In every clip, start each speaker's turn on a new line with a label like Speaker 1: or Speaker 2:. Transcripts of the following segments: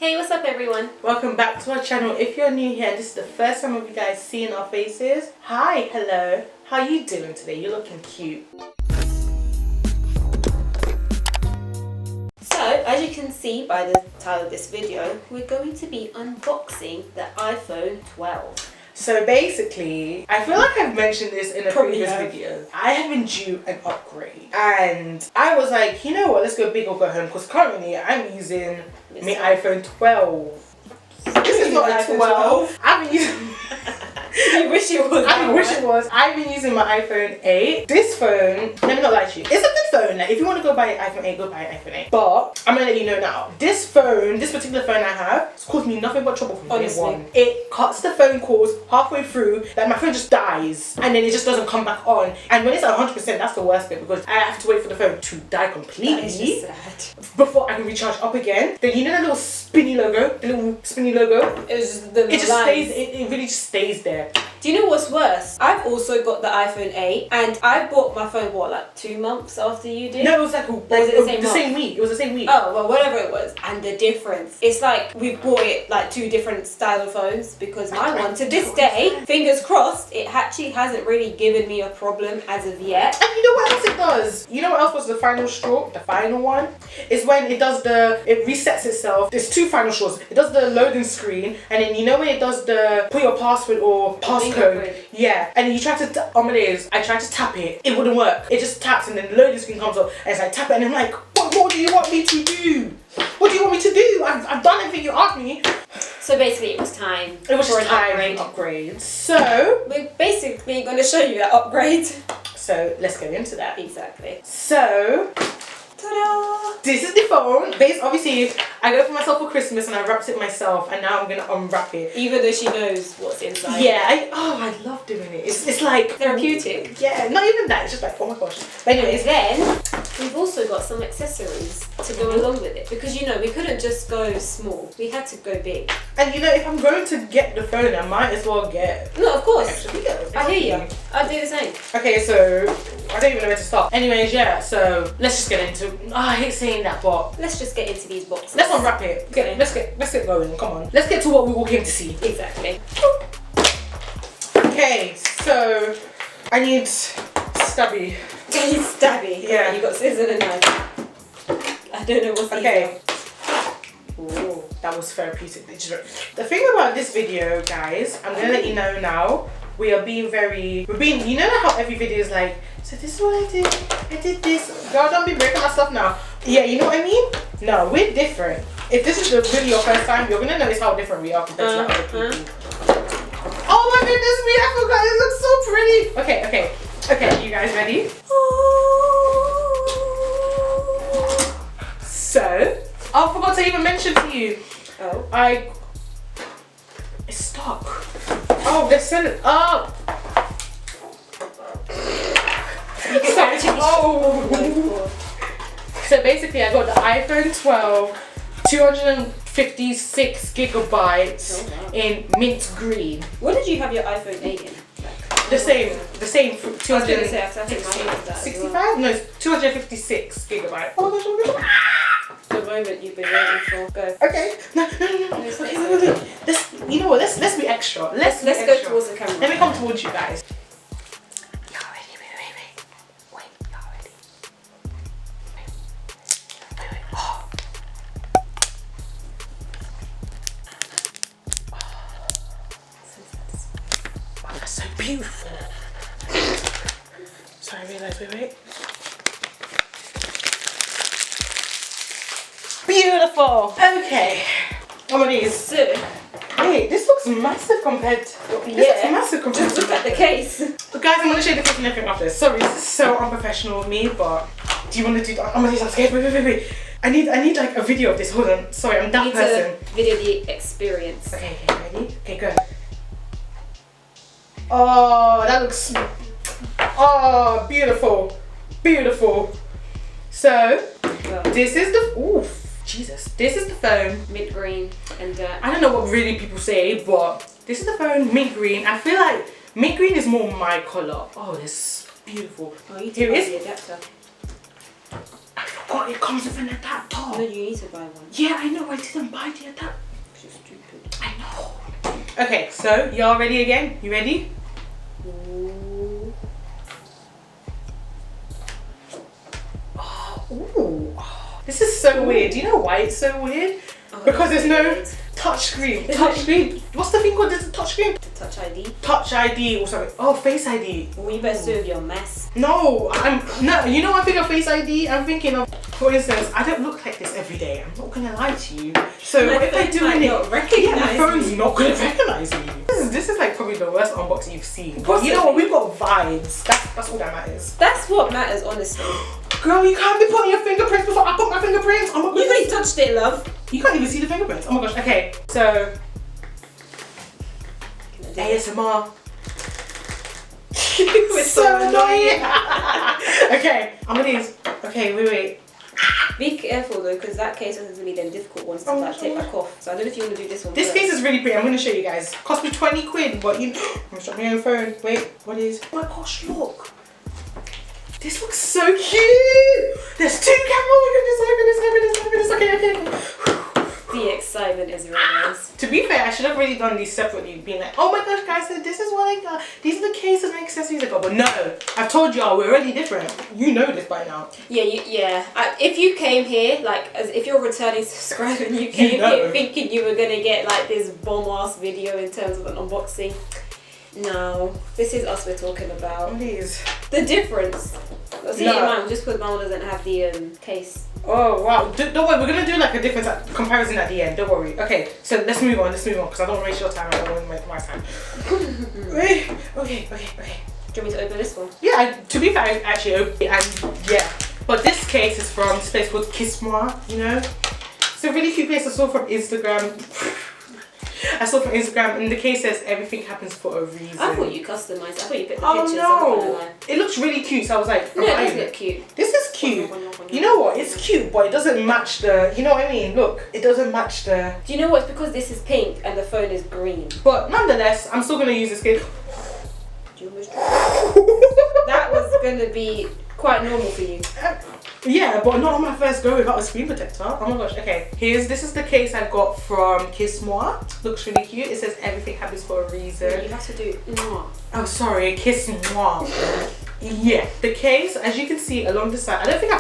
Speaker 1: Hey, what's up everyone?
Speaker 2: Welcome back to our channel. If you're new here, this is the first time of you guys seeing our faces. Hi, hello. How you doing today? You're looking cute.
Speaker 1: So, as you can see by the title of this video, we're going to be unboxing the iPhone 12.
Speaker 2: So basically, I feel like I've mentioned this in a previous video. I have been due an upgrade. And I was like, you know what, let's go big or go home. Because currently I'm using my iPhone 12. This is not a 12. I've been using...
Speaker 1: You wish it was.
Speaker 2: I wish it was. I've been using my iPhone 8. This phone, let me not lie to you, it's a good phone. Like, if you want to go buy an iPhone 8, go buy an iPhone 8. But I'm gonna let you know now. This phone, this particular phone I have, it's caused me nothing but trouble from day one. It cuts the phone calls halfway through. Like, my phone just dies, and then it just doesn't come back on. And when it's at 100%, that's the worst bit because I have to wait for the phone to die completely.
Speaker 1: That is just sad.
Speaker 2: Before I can recharge up again. Then you know the little spinny logo, it just stays. It really just stays there.
Speaker 1: Do you know what's worse? I've also got the iPhone 8 and I bought my phone, what, like 2 months after you did?
Speaker 2: No, it was like
Speaker 1: the
Speaker 2: same week. It was the same week.
Speaker 1: Oh, well, whatever it was. And the difference. It's like we bought it like 2 different style of phones because my one, to this day, fingers crossed, it actually hasn't really given me a problem as of yet.
Speaker 2: And you know what else it does? You know what else was the final straw? The final one? Is when it does it resets itself. There's 2 final straws. It does the loading screen and then you know when it does the put your password or passcode. Yeah, and you try to I tried to tap it, it wouldn't work. It just taps and then the loading screen comes up and it's like tap it and I'm like, what do you want me to do? What do you want me to do? I've done everything you asked me.
Speaker 1: So basically it was time.
Speaker 2: It was
Speaker 1: for
Speaker 2: just time for an upgrade. So
Speaker 1: we're basically going to show you that upgrade.
Speaker 2: So let's go into that.
Speaker 1: Exactly.
Speaker 2: So
Speaker 1: ta-da!
Speaker 2: This is the phone. Obviously, I got it for myself for Christmas and I wrapped it myself and now I'm going to unwrap it.
Speaker 1: Even though she knows what's inside.
Speaker 2: Yeah, I love doing it. It's like...
Speaker 1: therapeutic.
Speaker 2: Yeah, not even that. It's just like, oh my gosh. But anyways,
Speaker 1: then we've also got some accessories to go along with it. Because, you know, we couldn't just go small. We had to go big.
Speaker 2: And, you know, if I'm going to get the phone, I might as well get...
Speaker 1: No, of course.
Speaker 2: Extra bigger.
Speaker 1: I hear you. I'd do the same.
Speaker 2: Okay, so... I don't even know where to start. Anyways, yeah, so let's just get into... Oh, I hate saying that, but...
Speaker 1: Let's just get into these boxes.
Speaker 2: Let's unwrap it. Okay, let's get going. Come on. Let's get to what we all came to see.
Speaker 1: Exactly.
Speaker 2: Okay, so... I need stabby.
Speaker 1: You need stabby?
Speaker 2: Yeah.
Speaker 1: You got scissors and a knife. I don't know what's
Speaker 2: okay. Oh, that was therapeutic. The thing about this video, guys, I'm gonna let you know now. We're being, you know how every video is like, so this is what I did. I did this. Girl, don't be breaking my stuff now. Yeah, you know what I mean? No, we're different. If this is really your first time, you're gonna notice how different we are compared to like other people. Oh my goodness me, I forgot. It looks so pretty. Okay, you guys ready? So, I forgot to even mention to you.
Speaker 1: Oh.
Speaker 2: It's stuck. Oh, they sent it up. So basically, I got the iPhone 12, 256 gigabytes in mint green.
Speaker 1: What did you have your iPhone 8 in?
Speaker 2: The same
Speaker 1: 265?
Speaker 2: No, it's 256 gigabytes. Oh my gosh,
Speaker 1: The moment you've been waiting for. Go.
Speaker 2: Okay. No. Let's, you know what? Let's be extra. Let's
Speaker 1: go towards the camera.
Speaker 2: Let me come towards you guys. Y'all ready? Wait. Y'all ready? Wait. Oh. Wow, that's so beautiful. So I realised, wait. Beautiful. Okay. How many is
Speaker 1: So,
Speaker 2: wait, this looks massive compared to...
Speaker 1: Just look at the case.
Speaker 2: But guys, I'm going to show you the case and everything after this. Sorry, this is so unprofessional of me, but... Do you want to do that? I'm going to do that scared. Wait. I need like a video of this. Hold on. Sorry, I'm that person.
Speaker 1: Video the experience.
Speaker 2: Okay, ready? Okay, go. Oh, that looks... Oh, beautiful. So, this is the... Oof. Jesus, this is the phone.
Speaker 1: Mint green and
Speaker 2: I don't know what really people say, but this is the phone, mint green. I feel like mint green is more my colour. Oh, this is beautiful.
Speaker 1: Oh, you
Speaker 2: Here it is.
Speaker 1: the adapter.
Speaker 2: forgot it comes with an adapter.
Speaker 1: No, you need to buy one.
Speaker 2: Yeah, I know. I didn't buy the adapter.
Speaker 1: You're stupid.
Speaker 2: I know. Okay, so y'all ready again? You ready?
Speaker 1: Ooh.
Speaker 2: Ooh. This is so weird. Do you know why it's so weird? Because there's no touch screen. Touch screen. What's the thing called? There's a touch screen.
Speaker 1: Touch ID.
Speaker 2: Touch ID or something. Oh, Face ID.
Speaker 1: Well, you better serve your mess.
Speaker 2: No, no. You know, I think of Face ID. I'm thinking of, for instance, I don't look like this every day. I'm not gonna lie to you. So
Speaker 1: My
Speaker 2: if I
Speaker 1: phone
Speaker 2: do
Speaker 1: might
Speaker 2: it,
Speaker 1: not recognize
Speaker 2: my phone's
Speaker 1: me.
Speaker 2: not gonna recognize me. This is like probably the worst unboxing you've seen. But you know what? We've got vibes. That's all that matters.
Speaker 1: That's what matters, honestly.
Speaker 2: Girl, you can't be putting your fingerprints before I put my fingerprints. Oh my
Speaker 1: You've already
Speaker 2: goodness.
Speaker 1: touched it, love.
Speaker 2: You can't even see the fingerprints. Oh my gosh. Okay, so ASMR.
Speaker 1: It's
Speaker 2: so annoying. Okay, I'm gonna use. Okay, wait.
Speaker 1: Be careful though, because that case is going to be them difficult ones to like take back off. So I don't know if you want to do this one.
Speaker 2: This case is really pretty. I'm gonna show you guys. Cost me 20 quid, but you. I'm showing my own phone. Wait, what is? Oh my gosh, look. This looks so cute. There's two cameras. Oh my goodness. Okay.
Speaker 1: The excitement is realized.
Speaker 2: To be fair, I should have really done these separately, being like, oh my gosh, guys, so this is what I got. These are the cases and accessories I got. But no, I've told y'all we're already different. You know this by now.
Speaker 1: Yeah, if you came here, like, as if you're a returning subscriber and you came here thinking you were gonna get like this bomb-ass video in terms of an unboxing, no, this is us we're talking about.
Speaker 2: Please.
Speaker 1: The difference. See, mine just because mine doesn't have the case.
Speaker 2: Oh wow! Don't worry, we're gonna do like a different comparison at the end. Don't worry. Okay, so let's move on. Because I don't want to waste your time. I don't want to waste my time. Okay.
Speaker 1: Do you want me to open this one?
Speaker 2: Yeah. To be fair, I actually opened it, and yeah. But this case is from this place called Kiss Moi. You know, it's a really cute place. I saw from Instagram. And the case says everything happens for a reason.
Speaker 1: I thought you customized. I thought you put the
Speaker 2: Oh
Speaker 1: pictures.
Speaker 2: no! It looks really cute. So I was like,
Speaker 1: no, it does look cute.
Speaker 2: This is cute. You know what? It's cute, but it doesn't match the. You know what I mean? Look, it doesn't match the.
Speaker 1: Do you know what? It's because this is pink and the phone is green.
Speaker 2: But nonetheless, I'm still gonna use this case.
Speaker 1: Do you almost that was gonna be quite normal for you.
Speaker 2: Yeah, but not on my first go without a screen protector. Oh my gosh. Okay, this is the case I got from Kiss Moi. Looks really cute. It says everything happens for a reason.
Speaker 1: Yeah, you have to do
Speaker 2: Oh, sorry, Kiss Moi. Yeah, the case, as you can see along the side, I don't think I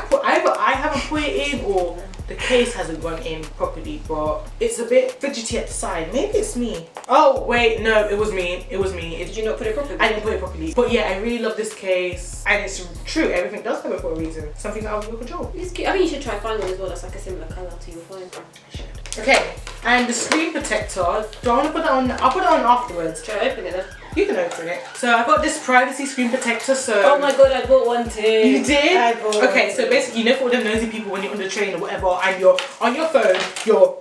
Speaker 2: haven't put it in, or the case hasn't gone in properly, but it's a bit fidgety at the side. Maybe it's me. Oh wait, no, it was me.
Speaker 1: Did you not put it properly?
Speaker 2: I didn't put it properly. But yeah, I really love this case, and it's true. Everything does happen for a reason. Something out of your control.
Speaker 1: It's cute. I mean, you should try find one as well. That's like a similar color to your phone.
Speaker 2: I should. Okay, and the screen protector. Do I want to put that on? I'll put it on afterwards.
Speaker 1: Try to open it then.
Speaker 2: You can open it. So I got this privacy screen protector. So.
Speaker 1: Oh my god, I bought one too.
Speaker 2: You did?
Speaker 1: I bought
Speaker 2: okay,
Speaker 1: one
Speaker 2: so
Speaker 1: too.
Speaker 2: basically, you know, for all the nosy people when you're on the train or whatever, and you're on your phone, you're.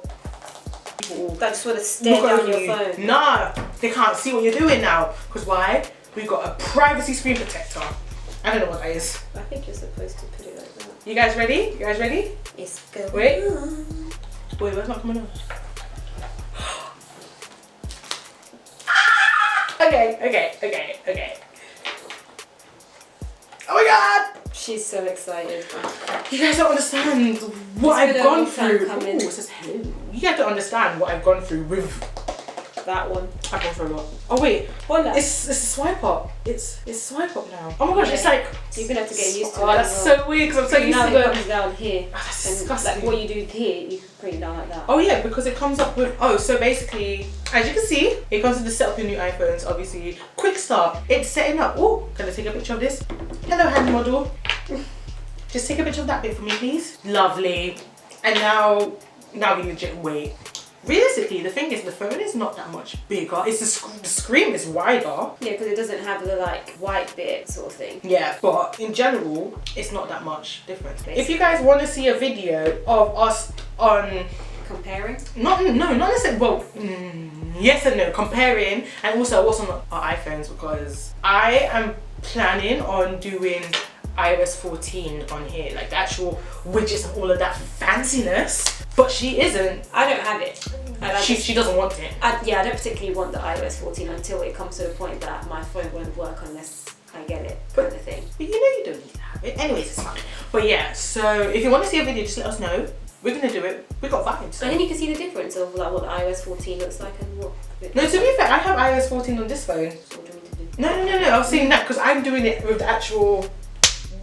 Speaker 1: That just want to stare down your phone.
Speaker 2: Nah, they can't see what you're doing now. Because why? We've got a privacy screen protector. I don't know what that is.
Speaker 1: I think you're supposed to put it like that.
Speaker 2: You guys ready? You guys ready?
Speaker 1: It's going
Speaker 2: Wait.
Speaker 1: on.
Speaker 2: Wait, where's not coming on? Okay. Oh my god!
Speaker 1: She's so excited.
Speaker 2: You guys don't understand what I've
Speaker 1: been a
Speaker 2: gone
Speaker 1: long time
Speaker 2: through.
Speaker 1: coming.
Speaker 2: Ooh, it says hello. You guys don't understand what I've gone through with
Speaker 1: That one.
Speaker 2: I've gone through a lot. Oh wait,
Speaker 1: Hola.
Speaker 2: it's a swipe up. It's swipe up now. Oh my gosh, it's like.
Speaker 1: You're gonna have to get used to it.
Speaker 2: Oh, that's so weird because I'm so used
Speaker 1: now
Speaker 2: to
Speaker 1: it
Speaker 2: the.
Speaker 1: comes down here.
Speaker 2: Oh, that's
Speaker 1: And
Speaker 2: disgusting.
Speaker 1: like what you do here, you can bring it down like that.
Speaker 2: Oh yeah, because it comes up with, so basically, as you can see, it comes with the setup your new iPhones, obviously. Quick start, it's setting up. Oh, can I take a picture of this? Hello hand model. Just take a picture of that bit for me, please. Lovely. And now we legit wait. Realistically, the thing is, the phone is not that much bigger. It's the screen is wider.
Speaker 1: Yeah, because it doesn't have the like white bit sort of thing.
Speaker 2: Yeah, but in general, it's not that much difference. If you guys want to see a video of us on
Speaker 1: Comparing?
Speaker 2: not necessarily. Well, yes and no. Comparing, and also what's on our iPhones, because I am planning on doing iOS 14 on here, like the actual widgets and all of that fanciness. But she isn't.
Speaker 1: I don't have it.
Speaker 2: She doesn't want it.
Speaker 1: I don't particularly want the iOS 14 until it comes to the point that my phone won't work unless I get it, kind of thing.
Speaker 2: But you know you don't need to have it. Anyways, it's fine. But yeah, so if you want to see a video, just let us know. We're gonna do it. We got vibes. So.
Speaker 1: And then you can see the difference of like what the iOS 14 looks like and what.
Speaker 2: No, to be fair, I have iOS 14 on this phone.
Speaker 1: So what do you want me to do?
Speaker 2: No. I was saying that because I'm doing it with the actual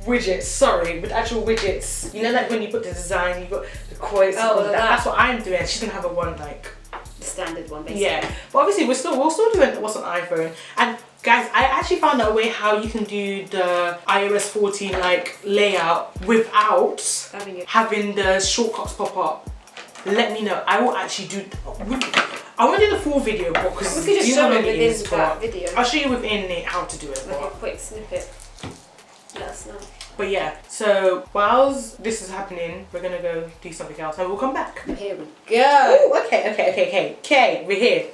Speaker 2: widgets. Sorry, with the actual widgets. You know, like when you put the design, you got the quotes.
Speaker 1: Oh,
Speaker 2: that. That's what I'm doing. She's gonna have a one like.
Speaker 1: The standard one, basically.
Speaker 2: Yeah, but obviously we're still doing what's on iPhone. And guys, I actually found out a way how you can do the iOS 14 like layout without having the shortcuts pop up. Let me know. I will actually do. I want to do the full video, but because
Speaker 1: we could just show it within that video.
Speaker 2: I'll show you within it how to do it.
Speaker 1: Like a quick snippet. Let us know.
Speaker 2: But yeah, so whilst this is happening, we're gonna go do something else and we'll come back.
Speaker 1: Here we go.
Speaker 2: Ooh, okay, we're here.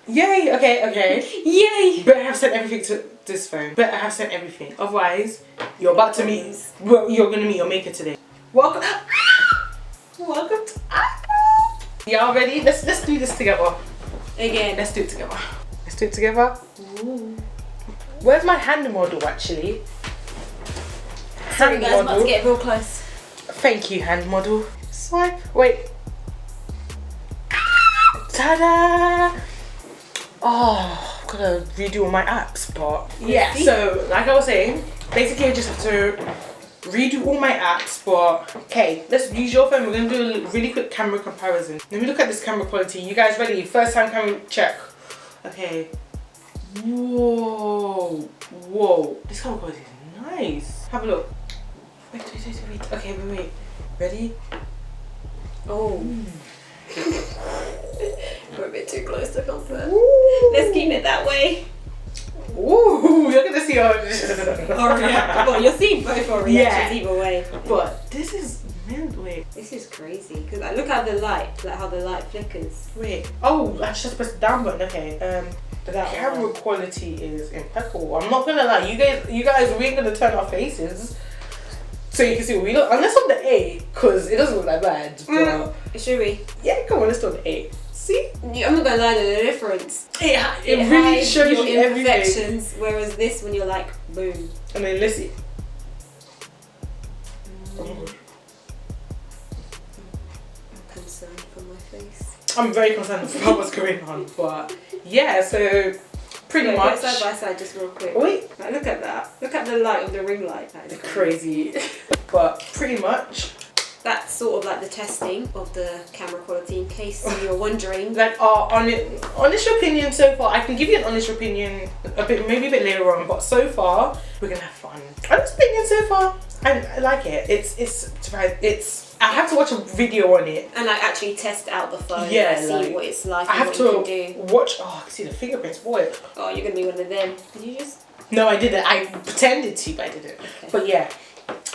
Speaker 2: Yay, okay.
Speaker 1: Yay!
Speaker 2: Better have sent everything to this phone. Better have sent everything. Otherwise, you're about to meet, well, you're gonna meet your maker today. Welcome to iPhone. Y'all ready? Let's do this together.
Speaker 1: Again.
Speaker 2: Let's do it together. Ooh. Where's my hand model actually?
Speaker 1: Sorry guys, I'm about to get real close.
Speaker 2: Thank you, hand model. Swipe. Wait. Ta-da! Oh, I've got to redo all my apps, but yeah. So, like I was saying, basically I just have to redo all my apps, but okay, let's use your phone. We're going to do a really quick camera comparison. Let me look at this camera quality. You guys ready? First time camera check. Okay. Whoa. This camera quality is nice. Have a look. Wait. Okay, wait. Ready?
Speaker 1: Oh. We're a bit too close to comfort.
Speaker 2: Ooh.
Speaker 1: Let's keep it that way.
Speaker 2: Ooh, you're gonna see our
Speaker 1: reaction. Well, you'll see both our reactions either way.
Speaker 2: But this is wait.
Speaker 1: This is crazy because like, look at the light, like how the light flickers.
Speaker 2: Wait. Oh, I just pressed the down button. Okay. The camera quality is impeccable. I'm not gonna lie. You guys, we're gonna turn our faces so you can see what we look. Unless on the A, cause it doesn't look that bad.
Speaker 1: Should we?
Speaker 2: Yeah, come on. Let's do the A. See?
Speaker 1: I'm not gonna lie, there's a difference.
Speaker 2: Yeah, it really shows
Speaker 1: your
Speaker 2: you
Speaker 1: imperfections. Whereas this, when you're like, boom.
Speaker 2: And then let's see.
Speaker 1: I'm concerned for my face.
Speaker 2: I'm very concerned about what's going on, but yeah. So pretty much.
Speaker 1: Side by side, just real quick.
Speaker 2: Wait.
Speaker 1: Like, look at that. Look at the light of the ring light. That is
Speaker 2: crazy. But pretty much.
Speaker 1: That's sort of like the testing of the camera quality in case you're wondering.
Speaker 2: Like our honest opinion so far. I can give you an honest opinion maybe a bit later on, but so far we're gonna have fun. Honest opinion so far. I like it. It's I have to watch a video on it
Speaker 1: and like actually test out the phone.
Speaker 2: Yeah,
Speaker 1: see what it's like.
Speaker 2: I have to watch. Oh, I can see the fingerprints. Boy.
Speaker 1: Oh, you're gonna be one of them. Did you just?
Speaker 2: No, I didn't. I pretended to, but I didn't.
Speaker 1: Okay.
Speaker 2: But yeah.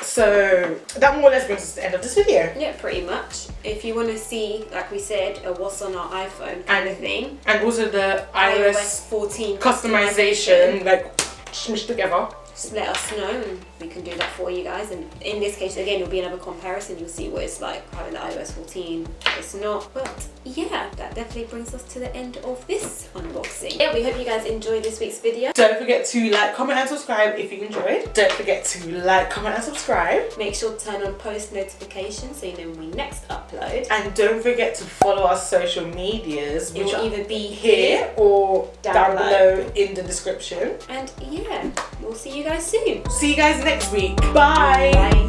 Speaker 2: So that more or less brings us to the end of this video.
Speaker 1: Yeah, pretty much. If you want to see, like we said, what's on our iPhone kind of thing.
Speaker 2: And also the iOS
Speaker 1: 14
Speaker 2: customization, like smushed together.
Speaker 1: Just let us know and we can do that for you guys. And in this case, again, it'll be another comparison. You'll see what it's like having the iOS 14. It's not. But yeah, that definitely brings us to the end of this unboxing. Yeah, we hope you guys enjoyed this week's video.
Speaker 2: Don't forget to like, comment and subscribe if you enjoyed. Don't forget to like, comment and subscribe.
Speaker 1: Make sure to turn on post notifications so you know when we next upload.
Speaker 2: And don't forget to follow our social medias, which will
Speaker 1: either be
Speaker 2: here or down below in the description.
Speaker 1: And yeah, we'll see you guys soon.
Speaker 2: See you guys next week. Bye.
Speaker 1: Bye.